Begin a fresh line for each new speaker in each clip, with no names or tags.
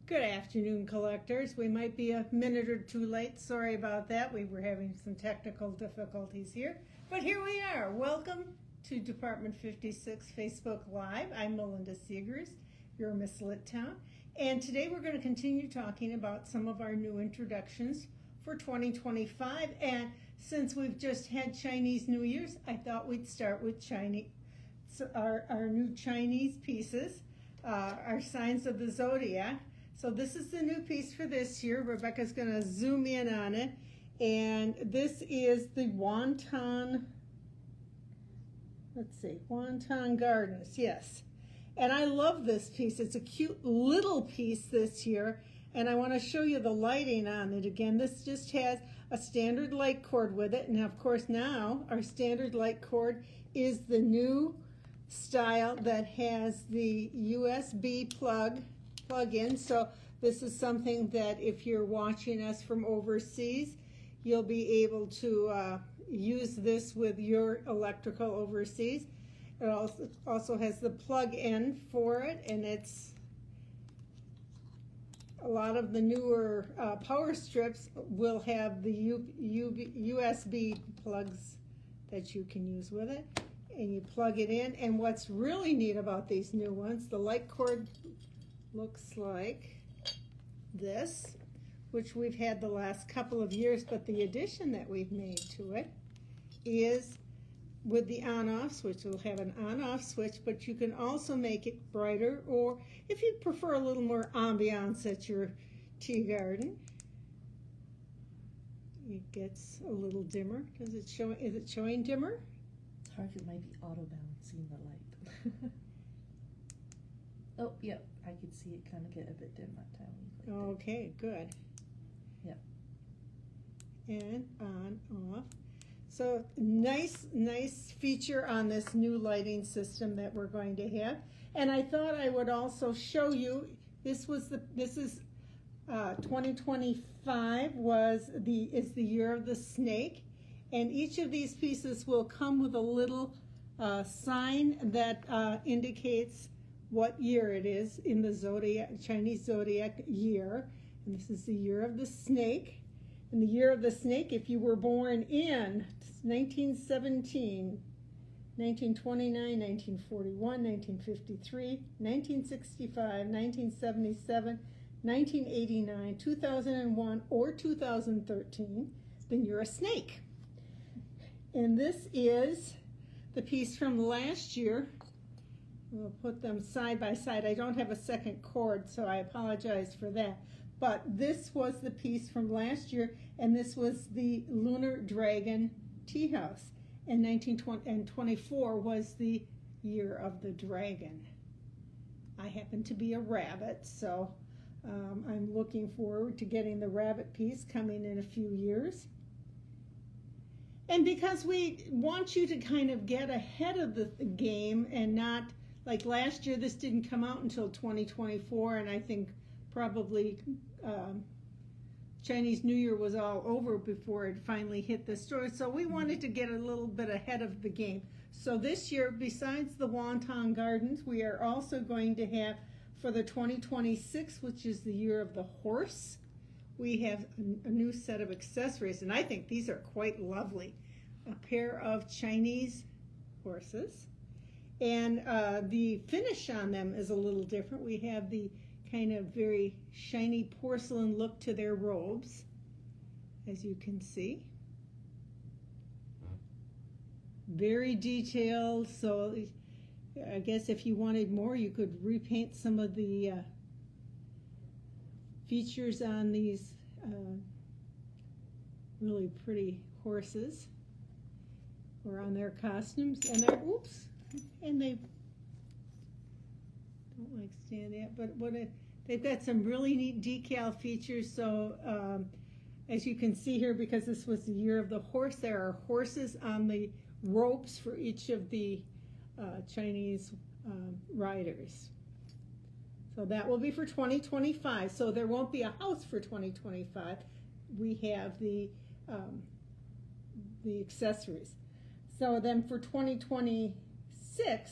Good afternoon, collectors. We might be a minute or two late. Sorry about that. We were having some technical difficulties here. But here we are. Welcome to Department 56 Facebook Live. I'm Melinda Seegers, your Miss Littown. And today we're going to continue talking about some of our new introductions for 2025. And since we've just had Chinese New Year's, I thought we'd start with our new Chinese pieces, our signs of the zodiac. So this is the new piece for this year. Rebecca's going to zoom in on it. And this is the Wonton, Wonton Gardens, yes. And I love this piece. It's a cute little piece this year. And I want to show you the lighting on it again. This just has a standard light cord with it. And of course now our standard light cord is the new style that has the USB plug-in. So this is something that if you're watching us from overseas, you'll be able to use this with your electrical overseas. It also has the plug-in for it, and it's a lot of the newer power strips will have the USB plugs that you can use with it, and you plug it in. And what's really neat about these new ones, the light cord looks like this, which we've had the last couple of years, but the addition that we've made to it is with the on-off switch. It'll have an on-off switch, but you can also make it brighter, or if you prefer a little more ambiance at your tea garden, it gets a little dimmer. Is it showing dimmer?
It's hard, it might be auto balancing the light. Oh, yep, I could see it kind of get a bit dim that time.
Okay, good.
Yep.
And on, off. So nice feature on this new lighting system that we're going to have. And I thought I would also show you, this is 2025 is the year of the snake. And each of these pieces will come with a little sign that indicates what year it is in the Chinese zodiac year. And this is the year of the snake. In the year of the snake, if you were born in 1917, 1929, 1941, 1953, 1965, 1977, 1989, 2001, or 2013, then you're a snake. And this is the piece from last year. We'll put them side by side. I don't have a second cord, so I apologize for that. But this was the piece from last year, and this was the Lunar Dragon Tea House. And 1924 was the year of the dragon. I happen to be a rabbit, so I'm looking forward to getting the rabbit piece coming in a few years. And because we want you to kind of get ahead of the game and not, like last year, this didn't come out until 2024, and I think probably Chinese New Year was all over before it finally hit the store. So we wanted to get a little bit ahead of the game. So this year, besides the Wonton Gardens, we are also going to have, for the 2026, which is the year of the horse, we have a new set of accessories, and I think these are quite lovely. A pair of Chinese horses, and the finish on them is a little different. We have the kind of very shiny porcelain look to their robes, as you can see. Very detailed, so I guess if you wanted more, you could repaint some of the features on these really pretty horses, or on their costumes, and they're, and they don't like stand that, but they've got some really neat decal features. So as you can see here, because this was the year of the horse, there are horses on the ropes for each of the Chinese riders. So that will be for 2025. So there won't be a house for 2025. We have the accessories. So then for 2026,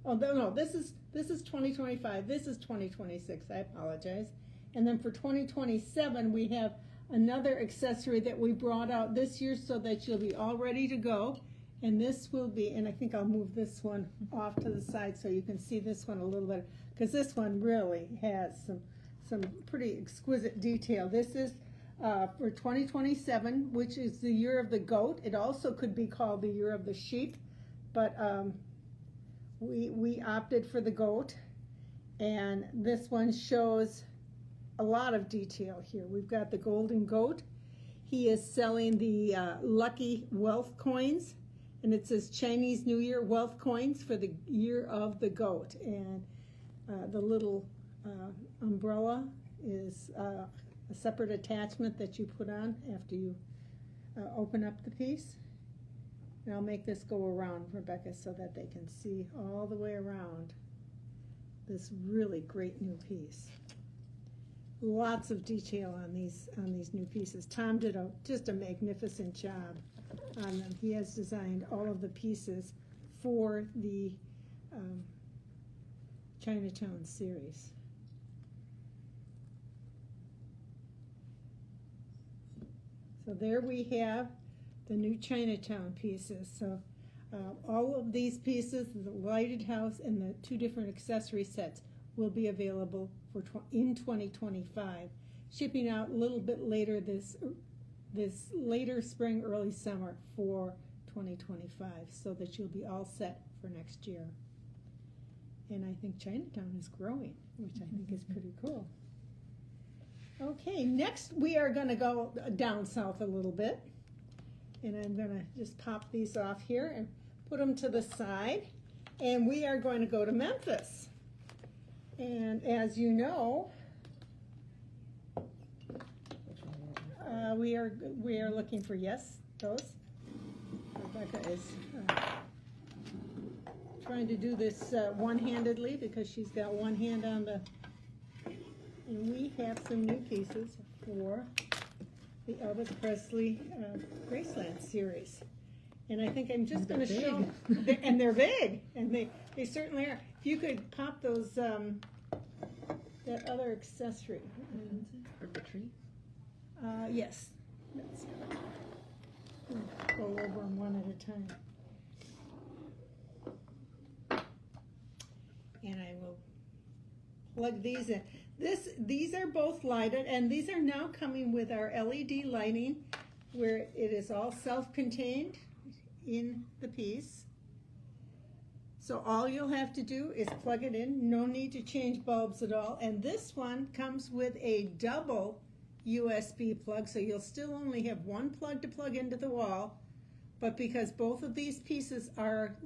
oh no, this is This is 2025. This is 2026. I apologize. And then for 2027, we have another accessory that we brought out this year so that you'll be all ready to go. And this will be, and I think I'll move this one off to the side so you can see this one a little better, because this one really has some pretty exquisite detail. This is for 2027, which is the year of the goat. It also could be called the year of the sheep, but we opted for the goat. And this one shows a lot of detail here. We've got the golden goat. He is selling the lucky wealth coins, and it says Chinese New Year wealth coins for the year of the goat. And the little umbrella is a separate attachment that you put on after you open up the piece. And I'll make this go around, Rebecca, so that they can see all the way around this really great new piece. Lots of detail on these new pieces. Tom did just a magnificent job on them. He has designed all of the pieces for the Chinatown series. So there we have the new Chinatown pieces. So all of these pieces, the lighted house and the two different accessory sets, will be available in 2025, shipping out a little bit later this later spring, early summer for 2025, so that you'll be all set for next year. And I think Chinatown is growing, which I think is pretty cool. Okay, next we are going to go down south a little bit, and I'm going to just pop these off here and put them to the side, and we are going to go to Memphis. And as you know, we are looking for those. Rebecca is trying to do this one-handedly because she's got one hand on the. And we have some new pieces for the Elvis Presley Graceland series. And I think I'm just going to show, and they're big, and they certainly are. If you could pop those, that other accessory.
For the tree?
Yes. Let's go over them one at a time. And I will plug these in. These are both lighted, and these are now coming with our LED lighting, where it is all self-contained in the piece. So all you'll have to do is plug it in. No need to change bulbs at all. And this one comes with a double USB plug, so you'll still only have one plug to plug into the wall. But because both of these pieces are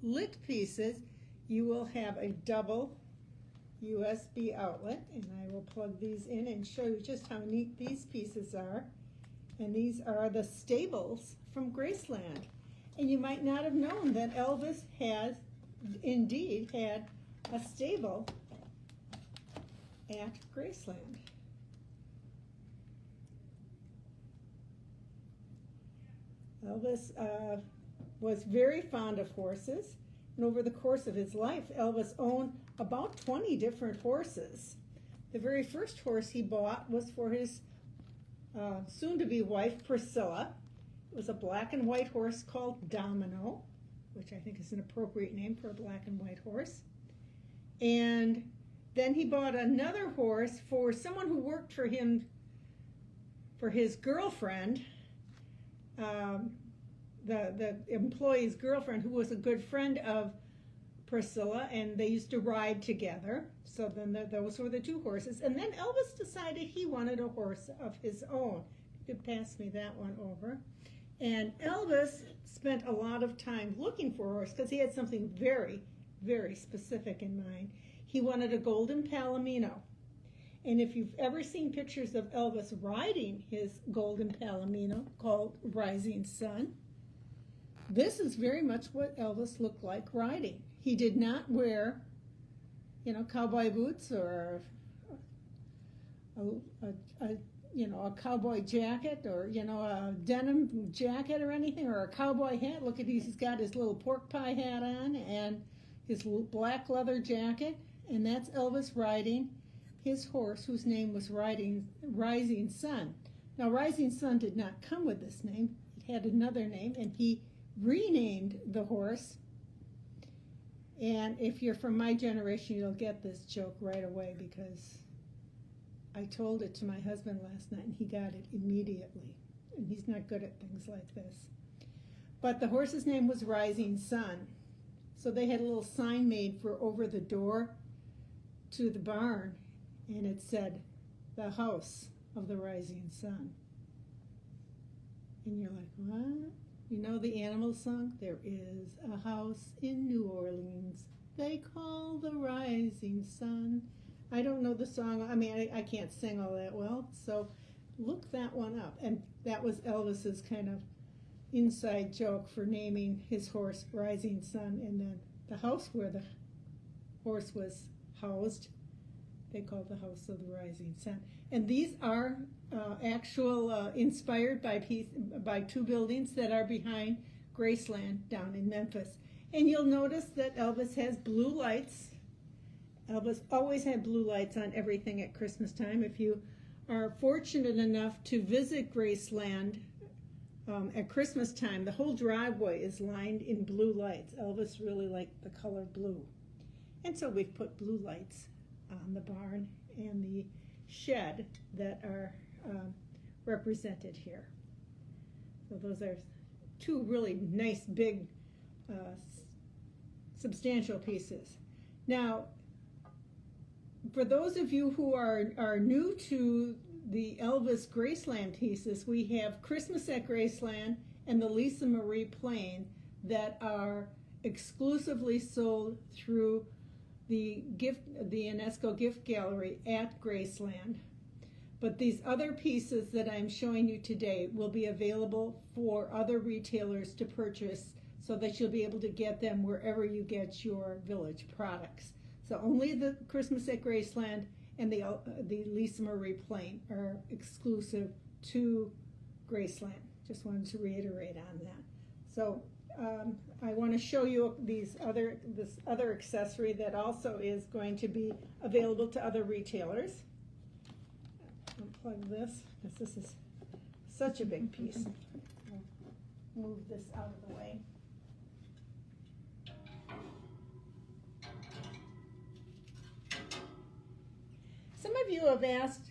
lit pieces, you will have a double USB outlet. And I will plug these in and show you just how neat these pieces are. And these are the stables from Graceland. And you might not have known that Elvis has indeed had a stable at Graceland. Elvis was very fond of horses, and over the course of his life, Elvis owned about 20 different horses. The very first horse he bought was for his soon-to-be wife, Priscilla. It was a black and white horse called Domino, which I think is an appropriate name for a black and white horse. And then he bought another horse for someone who worked for him, for his girlfriend, the employee's girlfriend, who was a good friend of Priscilla, and they used to ride together. So then those were the two horses. And then Elvis decided he wanted a horse of his own. You could pass me that one over. And Elvis spent a lot of time looking for a horse because he had something very, very specific in mind. He wanted a golden palomino. And if you've ever seen pictures of Elvis riding his golden palomino called Rising Sun, this is very much what Elvis looked like riding. He did not wear, cowboy boots or a cowboy jacket or, a denim jacket or anything, or a cowboy hat. Look at these, he's got his little pork pie hat on, and, his black leather jacket, and that's Elvis riding his horse, whose name was Rising Sun. Now, Rising Sun did not come with this name. It had another name, and he renamed the horse. And if you're from my generation, you'll get this joke right away, because I told it to my husband last night, and he got it immediately. And he's not good at things like this. But the horse's name was Rising Sun. So they had a little sign made for over the door to the barn, and it said, "The House of the Rising Sun." And you're like, what? You know the animal song? There is a house in New Orleans they call the Rising Sun. I don't know the song. I mean, I can't sing all that well, so look that one up. And that was Elvis's kind of inside joke for naming his horse Rising Sun, and then the house where the horse was housed, they called the House of the Rising Sun. And these are inspired by two buildings that are behind Graceland down in Memphis. And you'll notice that Elvis has blue lights. Elvis always had blue lights on everything at Christmas time. If you are fortunate enough to visit Graceland at Christmas time, the whole driveway is lined in blue lights. Elvis really liked the color blue. And so we've put blue lights on the barn and the shed that are represented here. So those are two really nice, big, substantial pieces. Now, for those of you who are new to the Elvis Graceland pieces, we have Christmas at Graceland and the Lisa Marie Plain that are exclusively sold through the UNESCO Gift Gallery at Graceland. But these other pieces that I'm showing you today will be available for other retailers to purchase, so that you'll be able to get them wherever you get your village products. So only the Christmas at Graceland and the Lisa Marie Plain are exclusive to Graceland. Just wanted to reiterate on that. So I want to show you this other accessory that also is going to be available to other retailers. Unplug this, because this is such a big piece. I'll move this out of the way. Some of you have asked,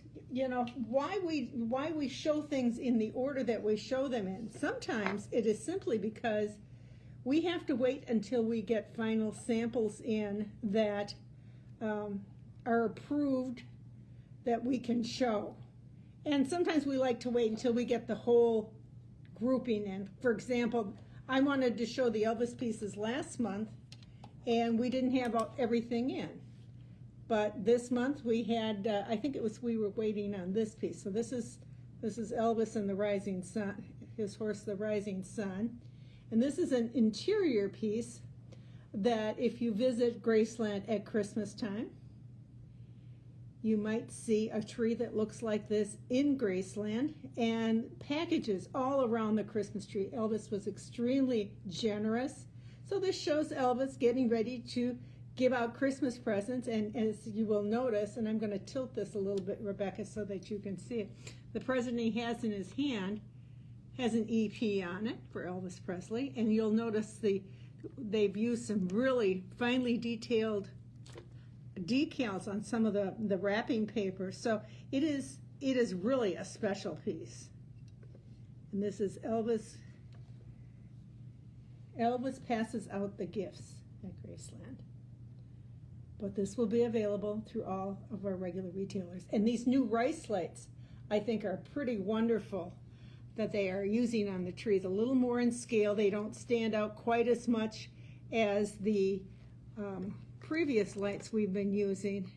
why we show things in the order that we show them in. Sometimes it is simply because we have to wait until we get final samples in that are approved that we can show. And sometimes we like to wait until we get the whole grouping in. For example, I wanted to show the Elvis pieces last month, and we didn't have everything in. But this month we had, I think we were waiting on this piece. So this is Elvis and the Rising Sun, his horse, the Rising Sun. And this is an interior piece that if you visit Graceland at Christmas time, you might see a tree that looks like this in Graceland, and packages all around the Christmas tree. Elvis was extremely generous. So this shows Elvis getting ready to give out Christmas presents, and as you will notice, and I'm going to tilt this a little bit, Rebecca, so that you can see it, the present he has in his hand has an EP on it for Elvis Presley, and you'll notice they've used some really finely detailed decals on some of the wrapping paper, so it is really a special piece. And this is Elvis passes out the gifts at Graceland. But this will be available through all of our regular retailers. And these new rice lights, I think, are pretty wonderful that they are using on the trees. A little more in scale. They don't stand out quite as much as the previous lights we've been using,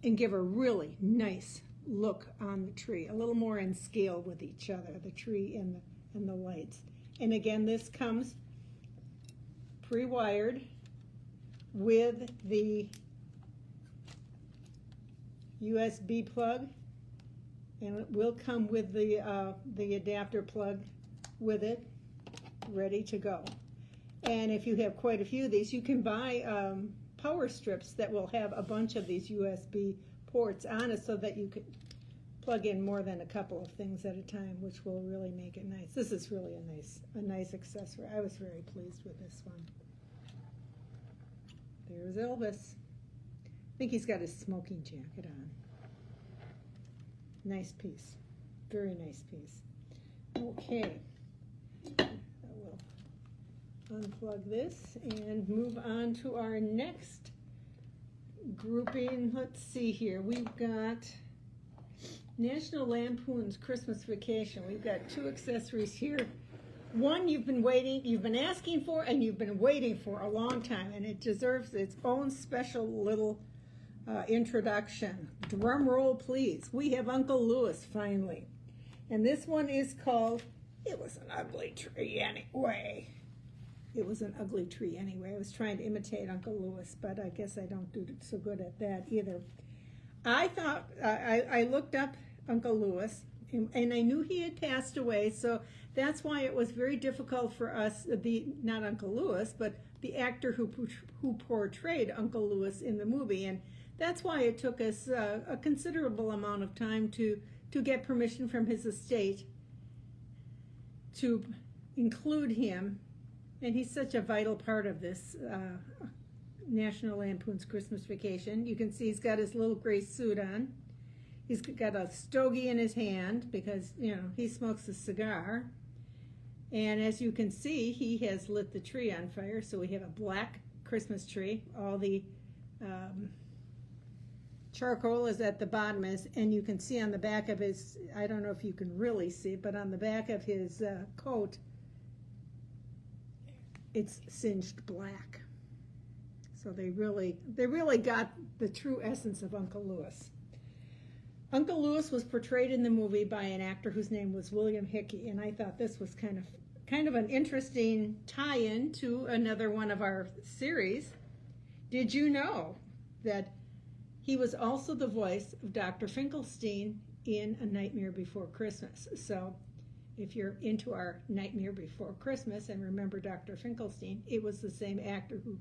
and give a really nice look on the tree. A little more in scale with each other, the tree and the lights. And again, this comes pre-wired with the USB plug, and it will come with the adapter plug with it, ready to go. And if you have quite a few of these, you can buy power strips that will have a bunch of these USB ports on it so that you can plug in more than a couple of things at a time, which will really make it nice. This is really a nice accessory. I was very pleased with this one. There's Elvis. I think he's got his smoking jacket on. Nice piece. Very nice piece. Okay. I will unplug this and move on to our next grouping. Let's see here. We've got National Lampoon's Christmas Vacation. We've got two accessories here. One you've been asking for, and you've been waiting for a long time, and it deserves its own special little introduction. Drum roll, please. We have Uncle Lewis finally. And this one is called It Was an Ugly Tree Anyway. It was an ugly tree anyway. I was trying to imitate Uncle Lewis, but I guess I don't do so good at that either. I thought, I looked up Uncle Lewis, and I knew he had passed away, so that's why it was very difficult for us, not Uncle Lewis, but the actor who portrayed Uncle Lewis in the movie. And that's why it took us a considerable amount of time to get permission from his estate to include him. And he's such a vital part of this National Lampoon's Christmas Vacation. You can see he's got his little gray suit on. He's got a stogie in his hand because, you know, he smokes a cigar. And as you can see, he has lit the tree on fire. So we have a black Christmas tree. All the charcoal is at the bottom, and you can see on the back of his, I don't know if you can really see it, but on the back of his coat, it's singed black. So they really got the true essence of Uncle Lewis. Uncle Lewis was portrayed in the movie by an actor whose name was William Hickey, and I thought this was kind of an interesting tie-in to another one of our series. Did you know that he was also the voice of Dr. Finkelstein in A Nightmare Before Christmas? So if you're into our Nightmare Before Christmas and remember Dr. Finkelstein, it was the same actor who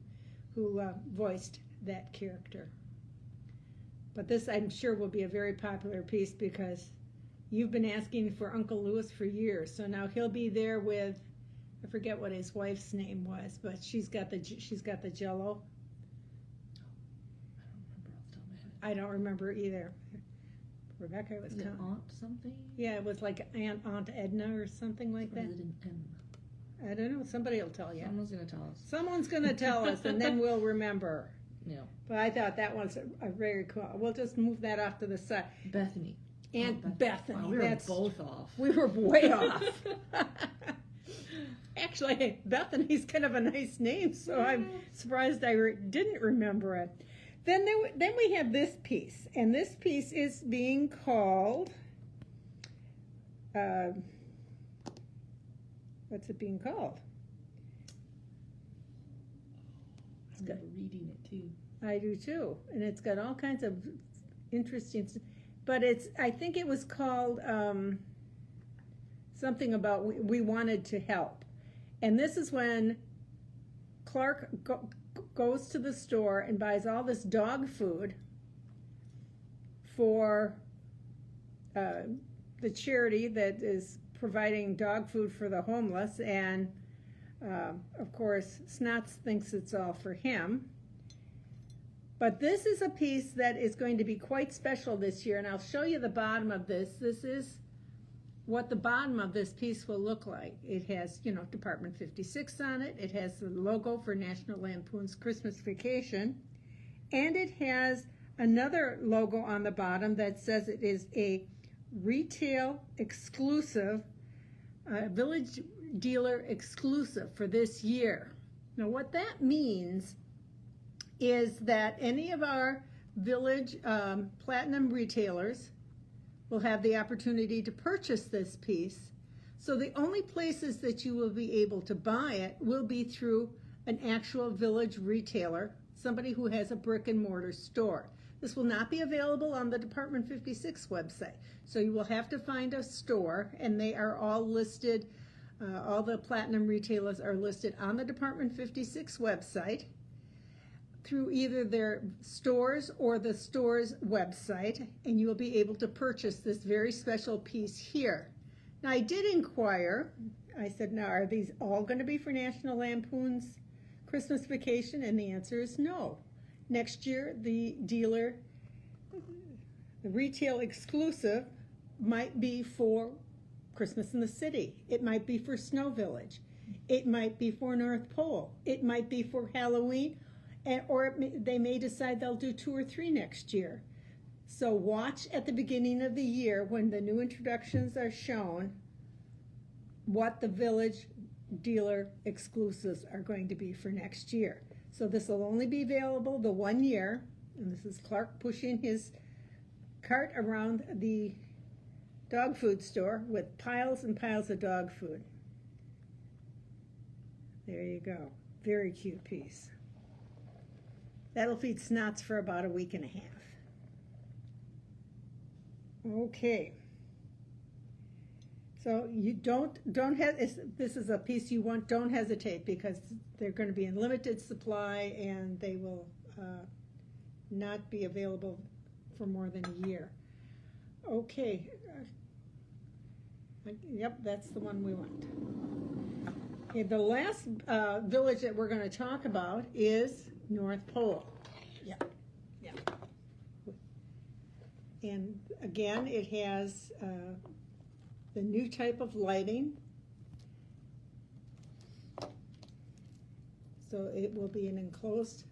voiced that character. But this, I'm sure, will be a very popular piece because you've been asking for Uncle Lewis for years. So now he'll be there with, I forget what his wife's name was, but she's got the Jello. I don't remember either. Rebecca was
Is it Aunt something?
Yeah, it was like Aunt Edna or something like that.
Or is it an M?
I don't know. Somebody will tell you.
Someone's gonna tell us.
Someone's going to tell us, and then we'll remember.
Yeah.
But I thought that was a very cool. We'll just move that off to the side.
Bethany.
Aunt Bethany.
Wow, we were both off.
We were way off. Actually, Bethany's kind of a nice name, so I'm surprised I didn't remember it. Then we have this piece, and this piece is being called, what's it being called?
I'm reading it too.
I do too, and it's got all kinds of interesting, but I think it was called something about we wanted to help. And this is when Clark goes to the store and buys all this dog food for the charity that is providing dog food for the homeless, and of course Snots thinks it's all for him. But this is a piece that is going to be quite special this year, and I'll show you the bottom of this. This is what the bottom of this piece will look like. It has, you know, Department 56 on it. It has the logo for National Lampoon's Christmas Vacation. And it has another logo on the bottom that says it is a retail exclusive, village dealer exclusive for this year. Now what that means is that any of our village platinum retailers will have the opportunity to purchase this piece. So the only places that you will be able to buy it will be through an actual village retailer, somebody who has a brick and mortar store. This will not be available on the Department 56 website. So you will have to find a store, and they are all listed All the platinum retailers are listed on the Department 56 website through either their stores or the store's website, and you will be able to purchase this very special piece here. Now, I did inquire. I said, now, are these all going to be for National Lampoon's Christmas Vacation? And the answer is no. Next year, the retail exclusive might be for Christmas in the City. It might be for Snow Village. It might be for North Pole. It might be for Halloween, or they may decide they'll do 2 or 3 next year. So watch at the beginning of the year when the new introductions are shown what the Village dealer exclusives are going to be for next year. So this will only be available the 1 year, and this is Clark pushing his cart around the dog food store with piles and piles of dog food. There you go. Very cute piece. That'll feed Snots for about a week and a half. Okay. So you don't have, this is a piece you want, don't hesitate, because they're going to be in limited supply and they will not be available for more than a year. Okay. Yep, that's the one we want. Okay, the last village that we're going to talk about is North Pole. Yep. Yep. And again, it has the new type of lighting. So it will be an enclosed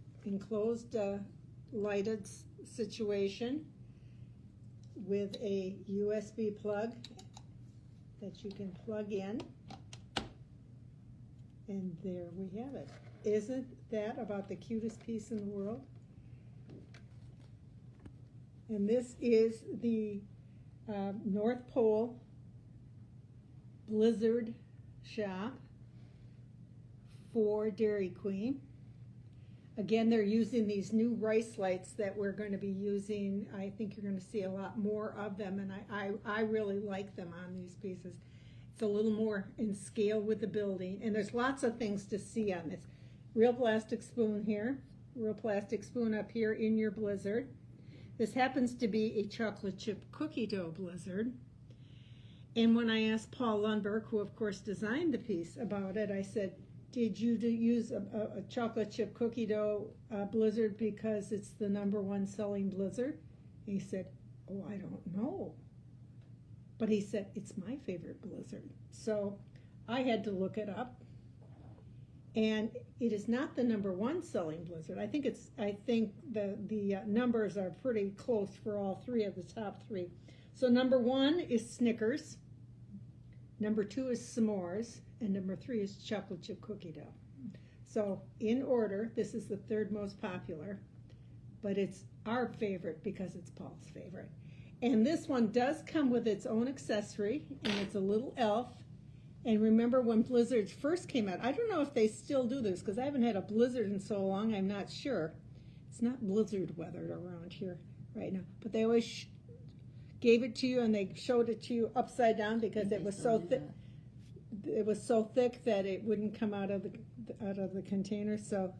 lighted situation with a USB plug that you can plug in. And there we have it. Isn't that about the cutest piece in the world? And this is the North Pole Blizzard shop for Dairy Queen. Again, they're using these new rice lights that we're going to be using. I think you're going to see a lot more of them, and I really like them on these pieces. It's a little more in scale with the building, and there's lots of things to see on this. Real plastic spoon here, real plastic spoon up here in your Blizzard. This happens to be a chocolate chip cookie dough Blizzard. And when I asked Paul Lundberg, who of course designed the piece, about it, I said, did you use a chocolate chip cookie dough Blizzard because it's the #1 selling Blizzard? And he said, oh, I don't know. But he said, it's my favorite Blizzard. So I had to look it up. And it is not the #1 selling Blizzard. I think the numbers are pretty close for all 3 of the top 3. So #1 is Snickers, #2 is s'mores, and #3 is chocolate chip cookie dough. So in order, this is the 3rd most popular, but it's our favorite because it's Paul's favorite. And this one does come with its own accessory, and it's a little elf. And remember when Blizzards first came out, I don't know if they still do this because I haven't had a blizzard in so long, I'm not sure. It's not blizzard weather around here right now, but they always gave it to you and they showed it to you upside down because it was so thick. It was so thick that it wouldn't come out of the container. So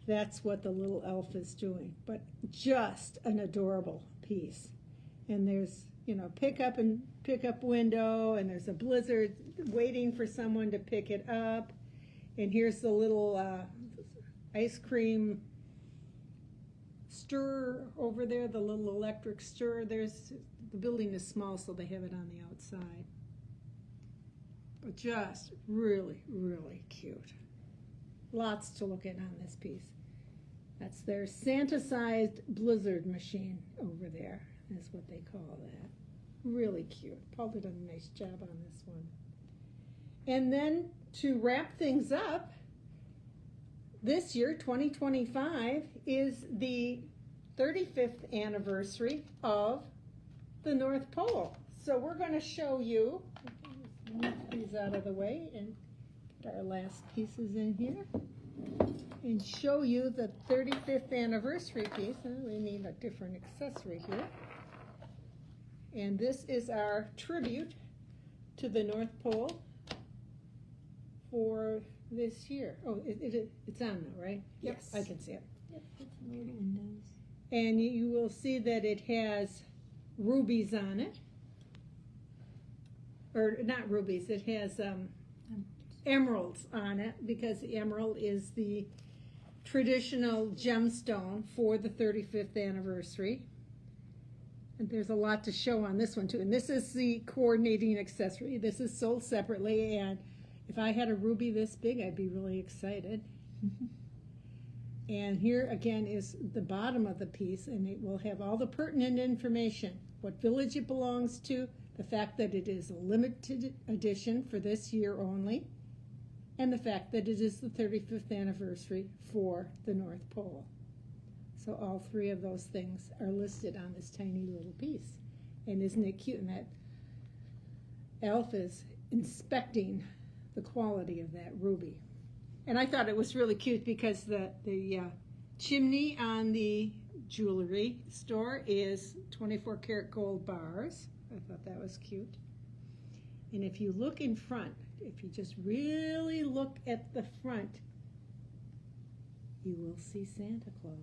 that's what the little elf is doing. But just an adorable piece. And there's, pick up window, and there's a Blizzard waiting for someone to pick it up. And here's the little ice cream stir over there, the little electric stir. The building is small, so they have it on the outside. But just really, really cute. Lots to look at on this piece. That's their Santa-sized Blizzard machine over there, is what they call that. Really cute. Paul did a nice job on this one. And then to wrap things up, this year, 2025, is the 35th anniversary of the North Pole. So we're going to show you, move these out of the way and put our last pieces in here, and show you the 35th anniversary piece. We need a different accessory here. And this is our tribute to the North Pole. for this year. Oh, it's on now, right? Yep,
Yes.
I can see it.
Yep, it's in the windows.
And you will see that it has rubies on it. Or not rubies, it has emeralds on it, because the emerald is the traditional gemstone for the 35th anniversary. And there's a lot to show on this one too. And this is the coordinating accessory. This is sold separately, and if I had a ruby this big, I'd be really excited. And here again is the bottom of the piece, and it will have all the pertinent information: what village it belongs to, the fact that it is a limited edition for this year only, and the fact that it is the 35th anniversary for the North Pole. So all three of those things are listed on this tiny little piece. And isn't it cute? And that elf is inspecting the quality of that ruby. And I thought it was really cute because the chimney on the jewelry store is 24 karat gold bars. I thought that was cute. And if you look in front, if you just really look at the front, you will see Santa Claus.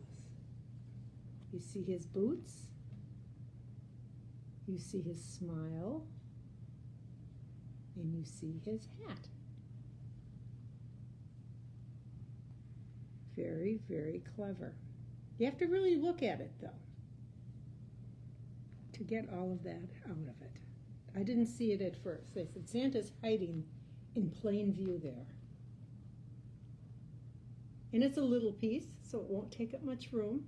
You see his boots, you see his smile, and you see his hat. Very, very clever. You have to really look at it, though, to get all of that out of it. I didn't see it at first. They said Santa's hiding in plain view there. And it's a little piece, so it won't take up much room,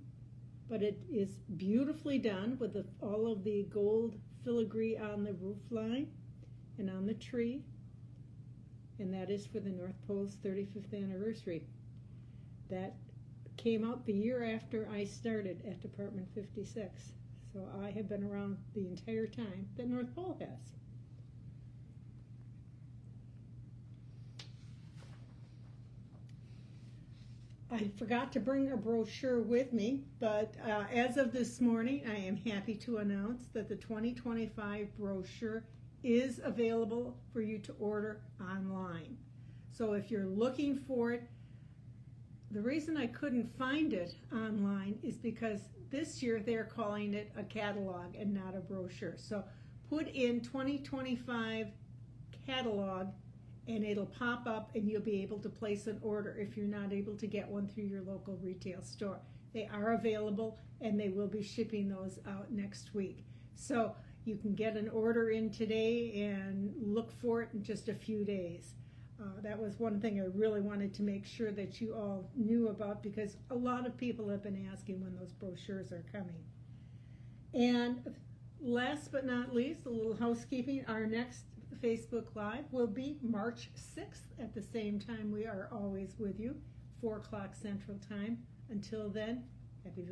but it is beautifully done with all of the gold filigree on the roof line and on the tree. And that is for the North Pole's 35th anniversary. That came out the year after I started at Department 56. So I have been around the entire time that North Pole has. I forgot to bring a brochure with me, but as of this morning, I am happy to announce that the 2025 brochure is available for you to order online. So if you're looking for it, the reason I couldn't find it online is because this year they're calling it a catalog and not a brochure. So put in 2025 catalog and it'll pop up and you'll be able to place an order if you're not able to get one through your local retail store. They are available and they will be shipping those out next week. So you can get an order in today and look for it in just a few days. That was one thing I really wanted to make sure that you all knew about, because a lot of people have been asking when those brochures are coming. And last but not least, a little housekeeping. Our next Facebook Live will be March 6th at the same time we are always with you, 4 o'clock Central Time. Until then, happy